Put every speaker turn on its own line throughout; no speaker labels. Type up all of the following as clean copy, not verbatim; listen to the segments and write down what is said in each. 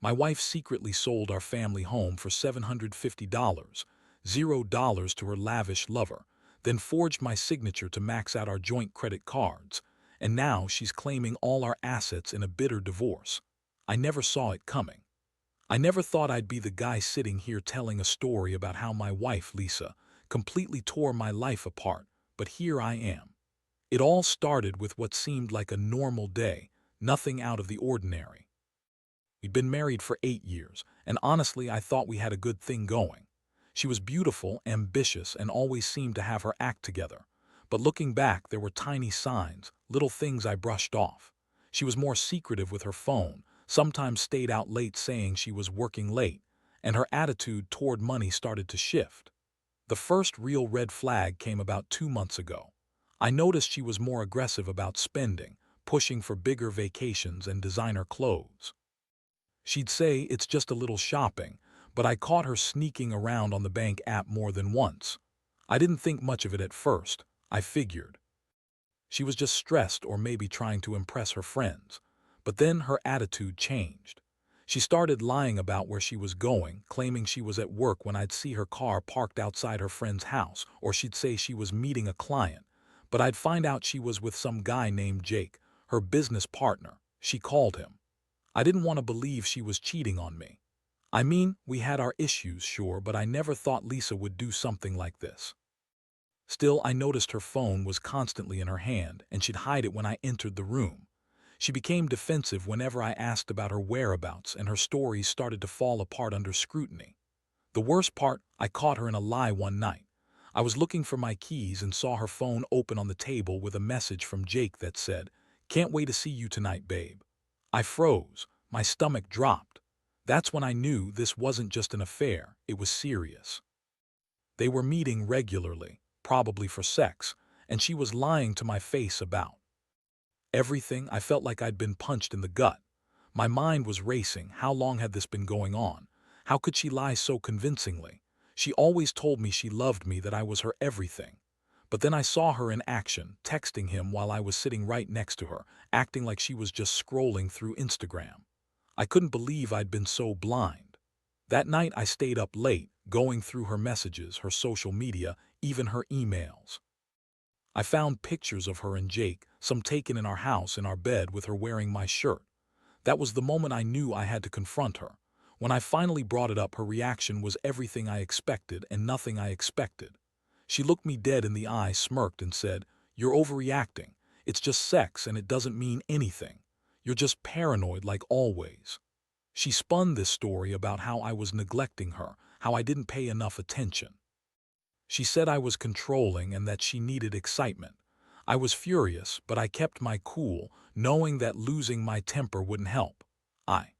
My wife secretly sold our family home for $750, $0 to her lavish lover, then forged my signature to max out our joint credit cards, and now she's claiming all our assets in a bitter divorce. I never saw it coming. I never thought I'd be the guy sitting here telling a story about how my wife, Lisa, completely tore my life apart, but here I am. It all started with what seemed like a normal day, nothing out of the ordinary. We'd been married for 8 years, and honestly I thought we had a good thing going. She was beautiful, ambitious, and always seemed to have her act together. But looking back, there were tiny signs, little things I brushed off. She was more secretive with her phone, sometimes stayed out late saying she was working late, and her attitude toward money started to shift. The first real red flag came about 2 months ago. I noticed she was more aggressive about spending, pushing for bigger vacations and designer clothes. She'd say it's just a little shopping, but I caught her sneaking around on the bank app more than once. I didn't think much of it at first. I figured she was just stressed or maybe trying to impress her friends. But then her attitude changed. She started lying about where she was going, claiming she was at work when I'd see her car parked outside her friend's house, or she'd say she was meeting a client. But I'd find out she was with some guy named Jake, her business partner. She called him. I didn't want to believe she was cheating on me. I mean, we had our issues, sure, but I never thought Lisa would do something like this. Still, I noticed her phone was constantly in her hand, and she'd hide it when I entered the room. She became defensive whenever I asked about her whereabouts, and her stories started to fall apart under scrutiny. The worst part, I caught her in a lie one night. I was looking for my keys and saw her phone open on the table with a message from Jake that said, "Can't wait to see you tonight, babe." I froze. My stomach dropped. That's when I knew this wasn't just an affair, it was serious. They were meeting regularly, probably for sex, and she was lying to my face about everything. I felt like I'd been punched in the gut. My mind was racing. How long had this been going on? How could she lie so convincingly? She always told me she loved me, that I was her everything. But then I saw her in action, texting him while I was sitting right next to her, acting like she was just scrolling through Instagram. I couldn't believe I'd been so blind. That night I stayed up late, going through her messages, her social media, even her emails. I found pictures of her and Jake, some taken in our house in our bed with her wearing my shirt. That was the moment I knew I had to confront her. When I finally brought it up, her reaction was everything I expected and nothing I expected. She looked me dead in the eye, smirked, and said, "You're overreacting. It's just sex and it doesn't mean anything. You're just paranoid like always." She spun this story about how I was neglecting her, how I didn't pay enough attention. She said I was controlling and that she needed excitement. I was furious, but I kept my cool, knowing that losing my temper wouldn't help. I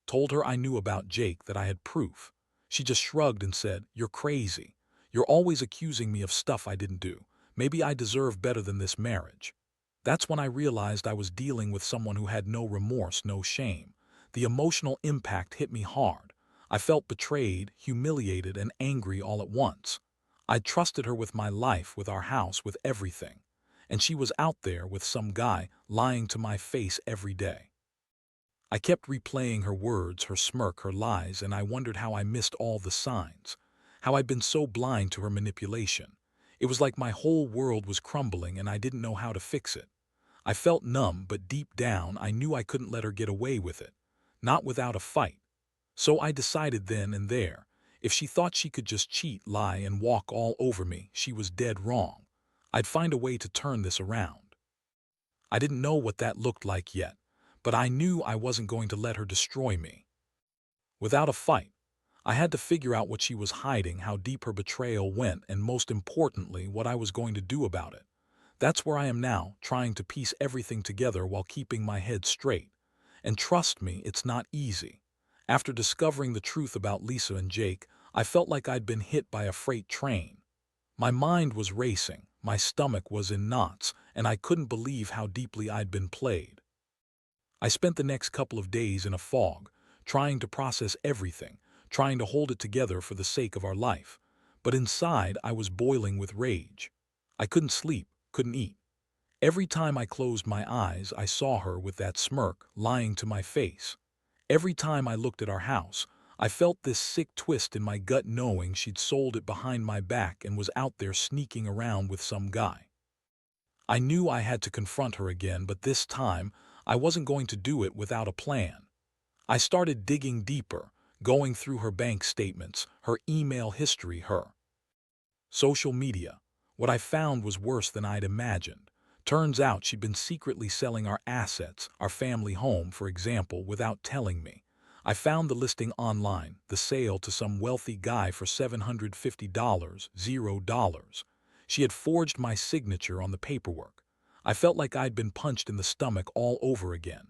told her I knew about Jake, that I had proof. She just shrugged and said, "You're crazy. You're always accusing me of stuff I didn't do. Maybe I deserve better than this marriage." That's when I realized I was dealing with someone who had no remorse, no shame. The emotional impact hit me hard. I felt betrayed, humiliated, and angry all at once. I'd trusted her with my life, with our house, with everything. And she was out there with some guy, lying to my face every day. I kept replaying her words, her smirk, her lies, and I wondered how I missed all the signs, how I'd been so blind to her manipulation. It was like my whole world was crumbling and I didn't know how to fix it. I felt numb, but deep down I knew I couldn't let her get away with it, not without a fight. So I decided then and there, if she thought she could just cheat, lie, and walk all over me, she was dead wrong. I'd find a way to turn this around. I didn't know what that looked like yet, but I knew I wasn't going to let her destroy me. Without a fight, I had to figure out what she was hiding, how deep her betrayal went, and most importantly, what I was going to do about it. That's where I am now, trying to piece everything together while keeping my head straight. And trust me, it's not easy. After discovering the truth about Lisa and Jake, I felt like I'd been hit by a freight train. My mind was racing, my stomach was in knots, and I couldn't believe how deeply I'd been played. I spent the next couple of days in a fog, trying to process everything, trying to hold it together for the sake of our life. But inside, I was boiling with rage. I couldn't sleep, couldn't eat. Every time I closed my eyes, I saw her with that smirk, lying to my face. Every time I looked at our house, I felt this sick twist in my gut knowing she'd sold it behind my back and was out there sneaking around with some guy. I knew I had to confront her again, but this time, I wasn't going to do it without a plan. I started digging deeper, going through her bank statements, her email history, her social media. What I found was worse than I'd imagined. Turns out she'd been secretly selling our assets, our family home, for example, without telling me. I found the listing online, the sale to some wealthy guy for $750, $0. She had forged my signature on the paperwork. I felt like I'd been punched in the stomach all over again.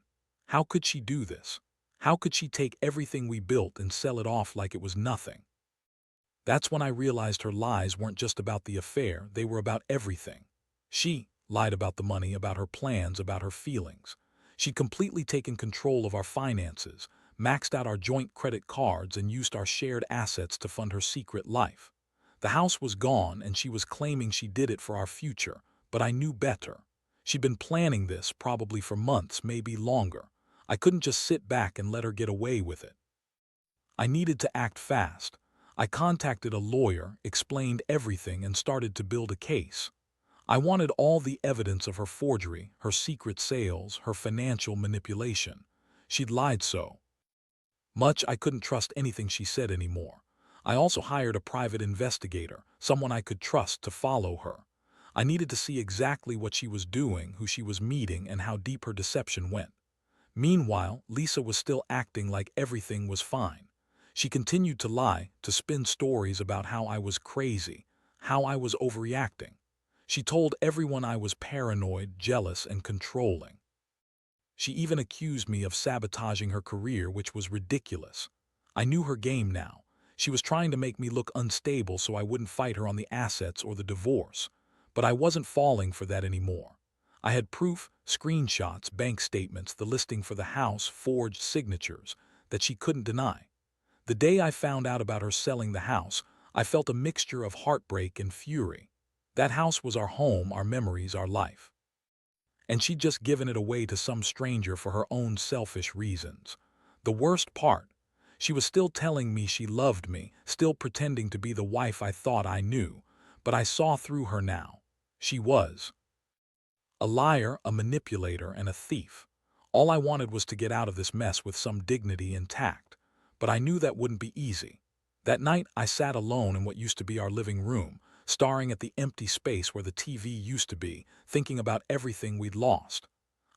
How could she do this? How could she take everything we built and sell it off like it was nothing? That's when I realized her lies weren't just about the affair, they were about everything. She lied about the money, about her plans, about her feelings. She'd completely taken control of our finances, maxed out our joint credit cards, and used our shared assets to fund her secret life. The house was gone, and she was claiming she did it for our future, but I knew better. She'd been planning this probably for months, maybe longer. I couldn't just sit back and let her get away with it. I needed to act fast. I contacted a lawyer, explained everything, and started to build a case. I wanted all the evidence of her forgery, her secret sales, her financial manipulation. She'd lied so much I couldn't trust anything she said anymore. I also hired a private investigator, someone I could trust, to follow her. I needed to see exactly what she was doing, who she was meeting, and how deep her deception went. Meanwhile, Lisa was still acting like everything was fine. She continued to lie, to spin stories about how I was crazy, how I was overreacting. She told everyone I was paranoid, jealous, and controlling. She even accused me of sabotaging her career, which was ridiculous. I knew her game now. She was trying to make me look unstable so I wouldn't fight her on the assets or the divorce. But I wasn't falling for that anymore. I had proof, screenshots, bank statements, the listing for the house, forged signatures, that she couldn't deny. The day I found out about her selling the house, I felt a mixture of heartbreak and fury. That house was our home, our memories, our life. And she'd just given it away to some stranger for her own selfish reasons. The worst part, she was still telling me she loved me, still pretending to be the wife I thought I knew, but I saw through her now. She was a liar, a manipulator, and a thief. All I wanted was to get out of this mess with some dignity and tact, but I knew that wouldn't be easy. That night, I sat alone in what used to be our living room, staring at the empty space where the TV used to be, thinking about everything we'd lost.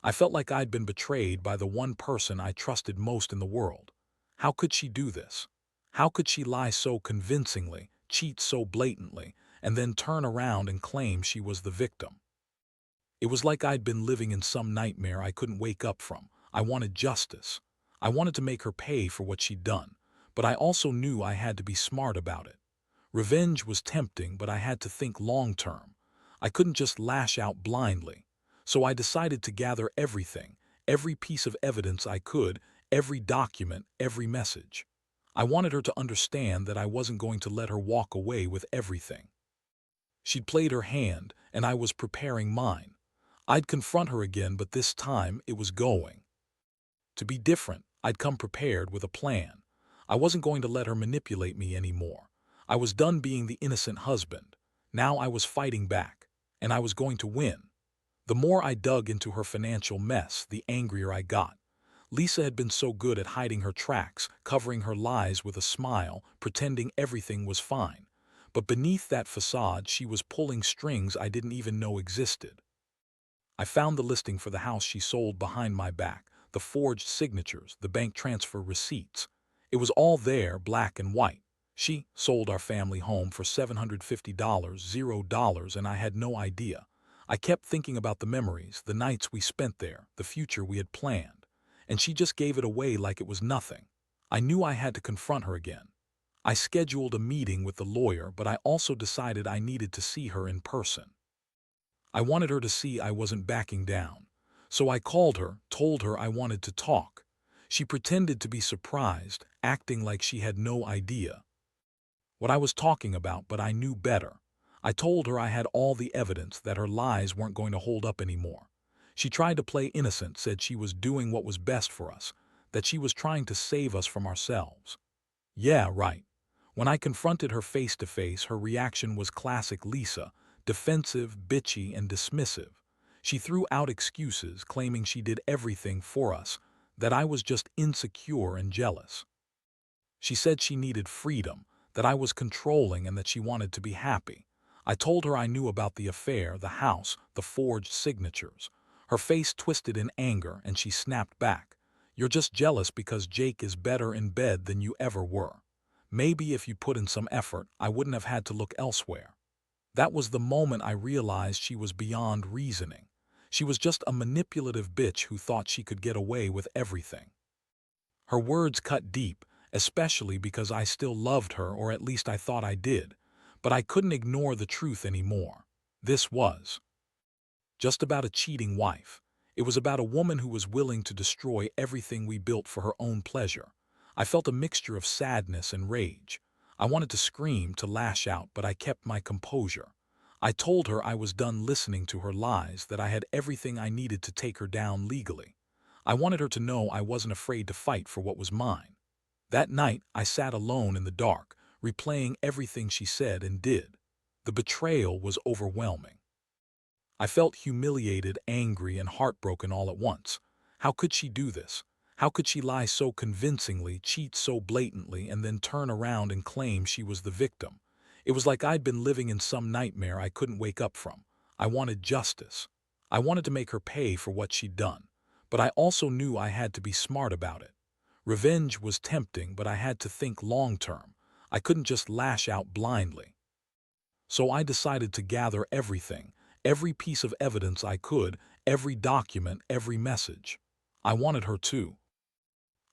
I felt like I'd been betrayed by the one person I trusted most in the world. How could she do this? How could she lie so convincingly, cheat so blatantly, and then turn around and claim she was the victim? It was like I'd been living in some nightmare I couldn't wake up from. I wanted justice. I wanted to make her pay for what she'd done, but I also knew I had to be smart about it. Revenge was tempting, but I had to think long-term. I couldn't just lash out blindly. So I decided to gather everything, every piece of evidence I could, every document, every message. I wanted her to understand that I wasn't going to let her walk away with everything. She'd played her hand, and I was preparing mine. I'd confront her again, but this time it was going to be different. I'd come prepared with a plan. I wasn't going to let her manipulate me anymore. I was done being the innocent husband. Now I was fighting back, and I was going to win. The more I dug into her financial mess, the angrier I got. Lisa had been so good at hiding her tracks, covering her lies with a smile, pretending everything was fine. But beneath that facade, she was pulling strings I didn't even know existed. I found the listing for the house she sold behind my back, the forged signatures, the bank transfer receipts. It was all there, black and white. She sold our family home for $750, $0, and I had no idea. I kept thinking about the memories, the nights we spent there, the future we had planned. And she just gave it away like it was nothing. I knew I had to confront her again. I scheduled a meeting with the lawyer, but I also decided I needed to see her in person. I wanted her to see I wasn't backing down. So I called her, told her I wanted to talk. She pretended to be surprised, acting like she had no idea what I was talking about, but I knew better. I told her I had all the evidence, that her lies weren't going to hold up anymore. She tried to play innocent, said she was doing what was best for us. that she was trying to save us from ourselves. Yeah, right. When I confronted her face to face, her reaction was classic Lisa, defensive, bitchy, and dismissive. She threw out excuses, claiming she did everything for us, that I was just insecure and jealous. She said she needed freedom, that I was controlling, and that she wanted to be happy. I told her I knew about the affair, the house, the forged signatures. Her face twisted in anger, and she snapped back. "You're just jealous because Jake is better in bed than you ever were. Maybe if you put in some effort, I wouldn't have had to look elsewhere." That was the moment I realized she was beyond reasoning. She was just a manipulative bitch who thought she could get away with everything. Her words cut deep, especially because I still loved her, or at least I thought I did. But I couldn't ignore the truth anymore. This was just about a cheating wife. It was about a woman who was willing to destroy everything we built for her own pleasure. I felt a mixture of sadness and rage. I wanted to scream, to lash out, but I kept my composure. I told her I was done listening to her lies, that I had everything I needed to take her down legally. I wanted her to know I wasn't afraid to fight for what was mine. That night, I sat alone in the dark, replaying everything she said and did. The betrayal was overwhelming. I felt humiliated, angry, and heartbroken all at once. How could she do this? How could she lie so convincingly, cheat so blatantly, and then turn around and claim she was the victim? It was like I'd been living in some nightmare I couldn't wake up from. I wanted justice. I wanted to make her pay for what she'd done. But I also knew I had to be smart about it. Revenge was tempting, but I had to think long-term. I couldn't just lash out blindly. So I decided to gather everything, every piece of evidence I could, every document, every message. I wanted her to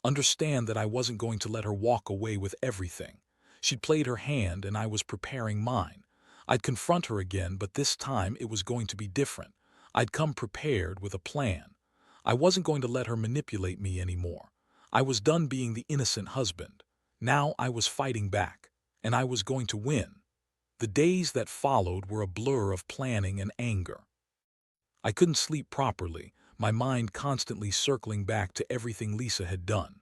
understand that I wasn't going to let her walk away with everything. She'd played her hand, and I was preparing mine. I'd confront her again, but this time it was going to be different. I'd come prepared with a plan. I wasn't going to let her manipulate me anymore. I was done being the innocent husband. Now I was fighting back, and I was going to win. The days that followed were a blur of planning and anger. I couldn't sleep properly, my mind constantly circling back to everything Lisa had done.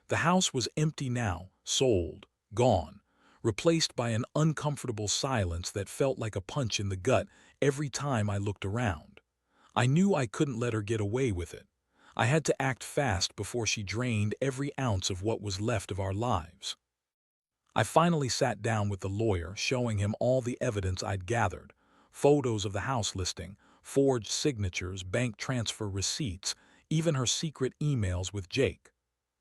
The house was empty now, sold, gone, replaced by an uncomfortable silence that felt like a punch in the gut every time I looked around. I knew I couldn't let her get away with it. I had to act fast before she drained every ounce of what was left of our lives. I finally sat down with the lawyer, showing him all the evidence I'd gathered: photos of the house listing, forged signatures, bank transfer receipts, even her secret emails with Jake.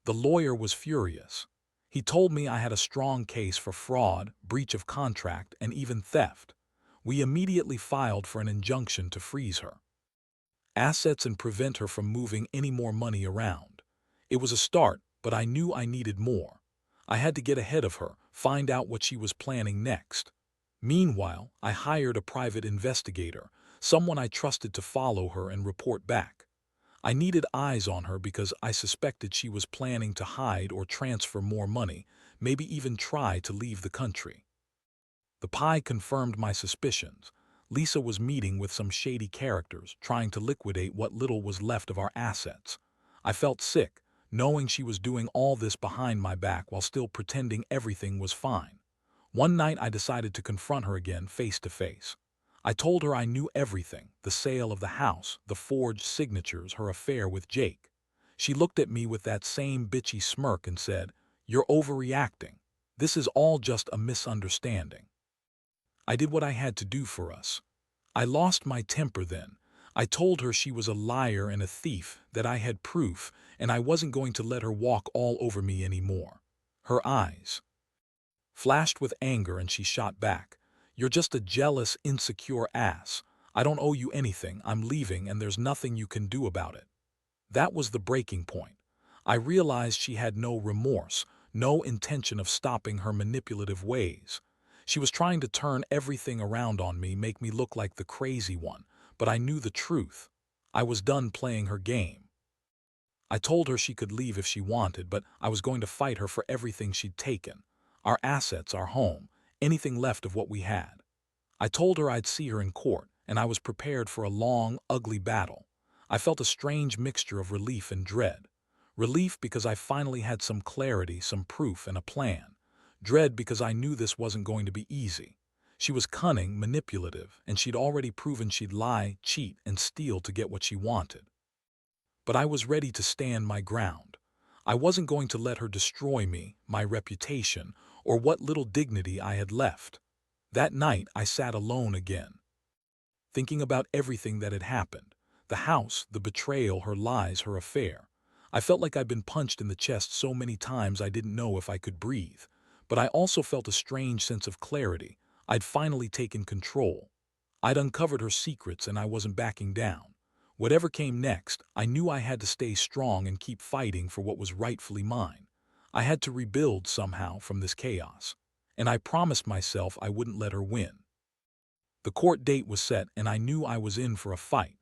The lawyer was furious. He told me I had a strong case for fraud, breach of contract, and even theft. We immediately filed for an injunction to freeze her assets and prevent her from moving any more money around. It was a start, but I knew I needed more. I had to get ahead of her, find out what she was planning next. Meanwhile, I hired a private investigator, someone I trusted to follow her and report back. I needed eyes on her because I suspected she was planning to hide or transfer more money, maybe even try to leave the country. The pie confirmed my suspicions. Lisa was meeting with some shady characters, trying to liquidate what little was left of our assets. I felt sick, knowing she was doing all this behind my back while still pretending everything was fine. One night I decided to confront her again face to face. I told her I knew everything: the sale of the house, the forged signatures, her affair with Jake. She looked at me with that same bitchy smirk and said, "You're overreacting. This is all just a misunderstanding." I did what I had to do for us. I lost my temper then. I told her she was a liar and a thief, that I had proof, and I wasn't going to let her walk all over me anymore. Her eyes flashed with anger, and she shot back, "You're just a jealous, insecure ass. I don't owe you anything. I'm leaving, and there's nothing you can do about it." That was the breaking point. I realized she had no remorse, no intention of stopping her manipulative ways. She was trying to turn everything around on me, make me look like the crazy one, but I knew the truth. I was done playing her game. I told her she could leave if she wanted, but I was going to fight her for everything she'd taken: our assets, our home, anything left of what we had. I told her I'd see her in court, and I was prepared for a long, ugly battle. I felt a strange mixture of relief and dread. Relief because I finally had some clarity, some proof, and a plan. Dread because I knew this wasn't going to be easy. She was cunning, manipulative, and she'd already proven she'd lie, cheat, and steal to get what she wanted. But I was ready to stand my ground. I wasn't going to let her destroy me, my reputation, or what little dignity I had left. That night I sat alone again, thinking about everything that had happened. The house, the betrayal, her lies, her affair. I felt like I'd been punched in the chest so many times I didn't know if I could breathe. But I also felt a strange sense of clarity. I'd finally taken control. I'd uncovered her secrets and I wasn't backing down. Whatever came next, I knew I had to stay strong and keep fighting for what was rightfully mine. I had to rebuild somehow from this chaos. And I promised myself I wouldn't let her win. The court date was set and I knew I was in for a fight.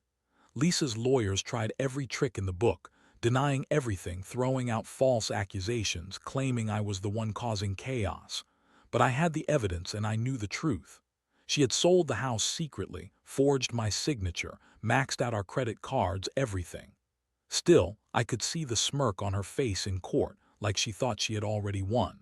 Lisa's lawyers tried every trick in the book, denying everything, throwing out false accusations, claiming I was the one causing chaos. But I had the evidence and I knew the truth. She had sold the house secretly, forged my signature, maxed out our credit cards, everything. Still, I could see the smirk on her face in court, like she thought she had already won.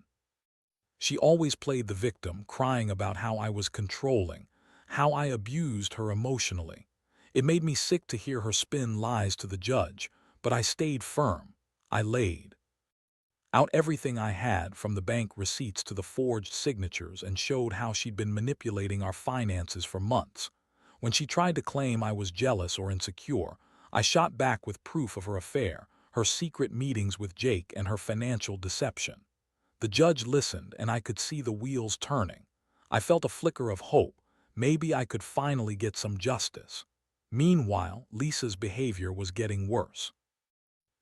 She always played the victim, crying about how I was controlling, how I abused her emotionally. It made me sick to hear her spin lies to the judge, but I stayed firm. I laid out everything I had, from the bank receipts to the forged signatures, and showed how she'd been manipulating our finances for months. When she tried to claim I was jealous or insecure, I shot back with proof of her affair, her secret meetings with Jake, and her financial deception. The judge listened, and I could see the wheels turning. I felt a flicker of hope. Maybe I could finally get some justice. Meanwhile, Lisa's behavior was getting worse.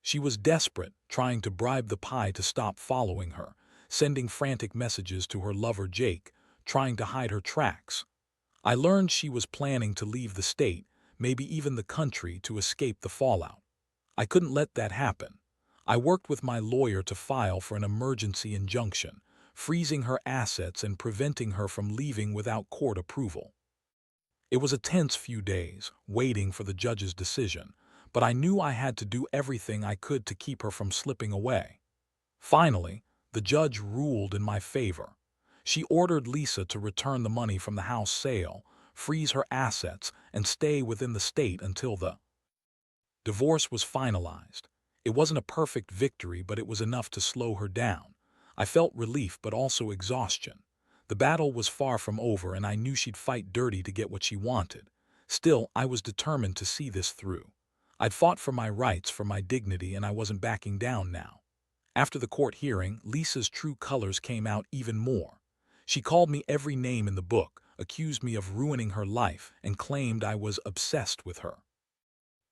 She was desperate, trying to bribe the pie to stop following her, sending frantic messages to her lover Jake, trying to hide her tracks. I learned she was planning to leave the state, maybe even the country, to escape the fallout. I couldn't let that happen. I worked with my lawyer to file for an emergency injunction, freezing her assets and preventing her from leaving without court approval. It was a tense few days, waiting for the judge's decision, but I knew I had to do everything I could to keep her from slipping away. Finally, the judge ruled in my favor. She ordered Lisa to return the money from the house sale, freeze her assets, and stay within the state until the divorce was finalized. It wasn't a perfect victory, but it was enough to slow her down. I felt relief but also exhaustion. The battle was far from over and I knew she'd fight dirty to get what she wanted. Still, I was determined to see this through. I'd fought for my rights, for my dignity, and I wasn't backing down now. After the court hearing, Lisa's true colors came out even more. She called me every name in the book, accused me of ruining her life, and claimed I was obsessed with her.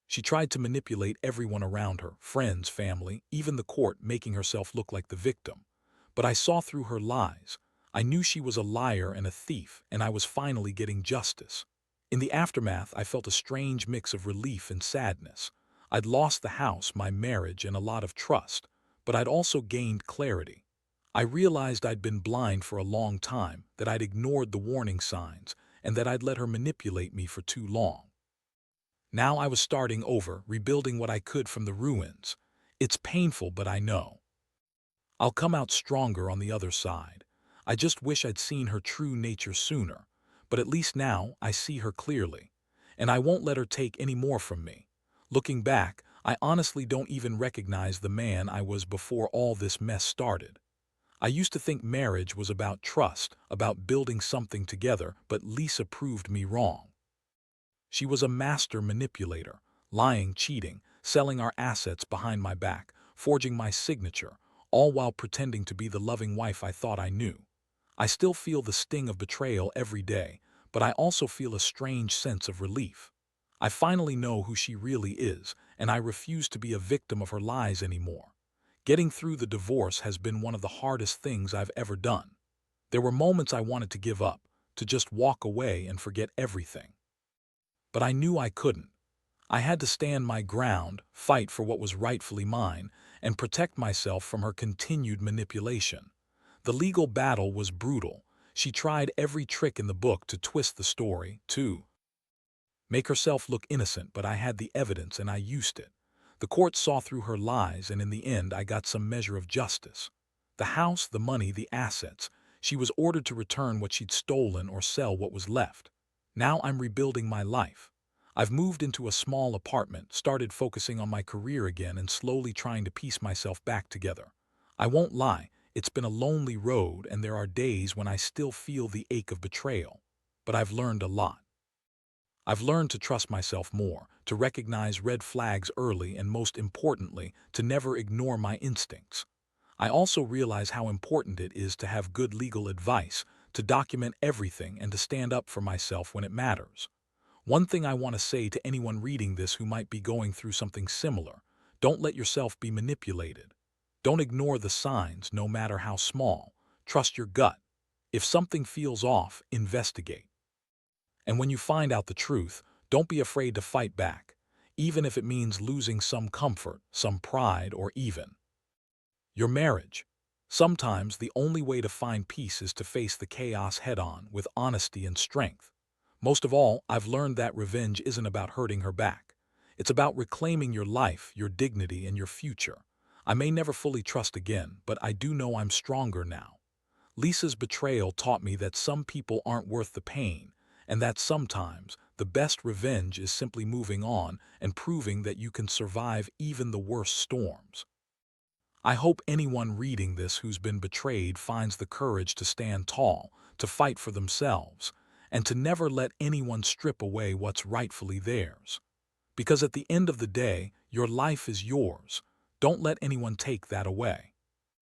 She tried to manipulate everyone around her, friends, family, even the court, making herself look like the victim. But I saw through her lies. I knew she was a liar and a thief, and I was finally getting justice. In the aftermath, I felt a strange mix of relief and sadness. I'd lost the house, my marriage, and a lot of trust, but I'd also gained clarity. I realized I'd been blind for a long time, that I'd ignored the warning signs, and that I'd let her manipulate me for too long. Now I was starting over, rebuilding what I could from the ruins. It's painful, but I know I'll come out stronger on the other side. I just wish I'd seen her true nature sooner, but at least now I see her clearly, and I won't let her take any more from me. Looking back, I honestly don't even recognize the man I was before all this mess started. I used to think marriage was about trust, about building something together, but Lisa proved me wrong. She was a master manipulator, lying, cheating, selling our assets behind my back, forging my signature, all while pretending to be the loving wife I thought I knew. I still feel the sting of betrayal every day, but I also feel a strange sense of relief. I finally know who she really is, and I refuse to be a victim of her lies anymore. Getting through the divorce has been one of the hardest things I've ever done. There were moments I wanted to give up, to just walk away and forget everything. But I knew I couldn't. I had to stand my ground, fight for what was rightfully mine, and protect myself from her continued manipulation. The legal battle was brutal. She tried every trick in the book to twist the story, to make herself look innocent, but I had the evidence and I used it. The court saw through her lies, and in the end I got some measure of justice. The house, the money, the assets. She was ordered to return what she'd stolen or sell what was left. Now I'm rebuilding my life. I've moved into a small apartment, started focusing on my career again, and slowly trying to piece myself back together. I won't lie, it's been a lonely road, and there are days when I still feel the ache of betrayal. But I've learned a lot. I've learned to trust myself more, to recognize red flags early, and most importantly, to never ignore my instincts. I also realize how important it is to have good legal advice, to document everything, and to stand up for myself when it matters. One thing I want to say to anyone reading this who might be going through something similar: don't let yourself be manipulated. Don't ignore the signs, no matter how small. Trust your gut. If something feels off, investigate. And when you find out the truth, don't be afraid to fight back, even if it means losing some comfort, some pride, or even your marriage. Sometimes the only way to find peace is to face the chaos head-on with honesty and strength. Most of all, I've learned that revenge isn't about hurting her back. It's about reclaiming your life, your dignity, and your future. I may never fully trust again, but I do know I'm stronger now. Lisa's betrayal taught me that some people aren't worth the pain, and that sometimes the best revenge is simply moving on and proving that you can survive even the worst storms. I hope anyone reading this who's been betrayed finds the courage to stand tall, to fight for themselves, and to never let anyone strip away what's rightfully theirs. Because at the end of the day, your life is yours. Don't let anyone take that away.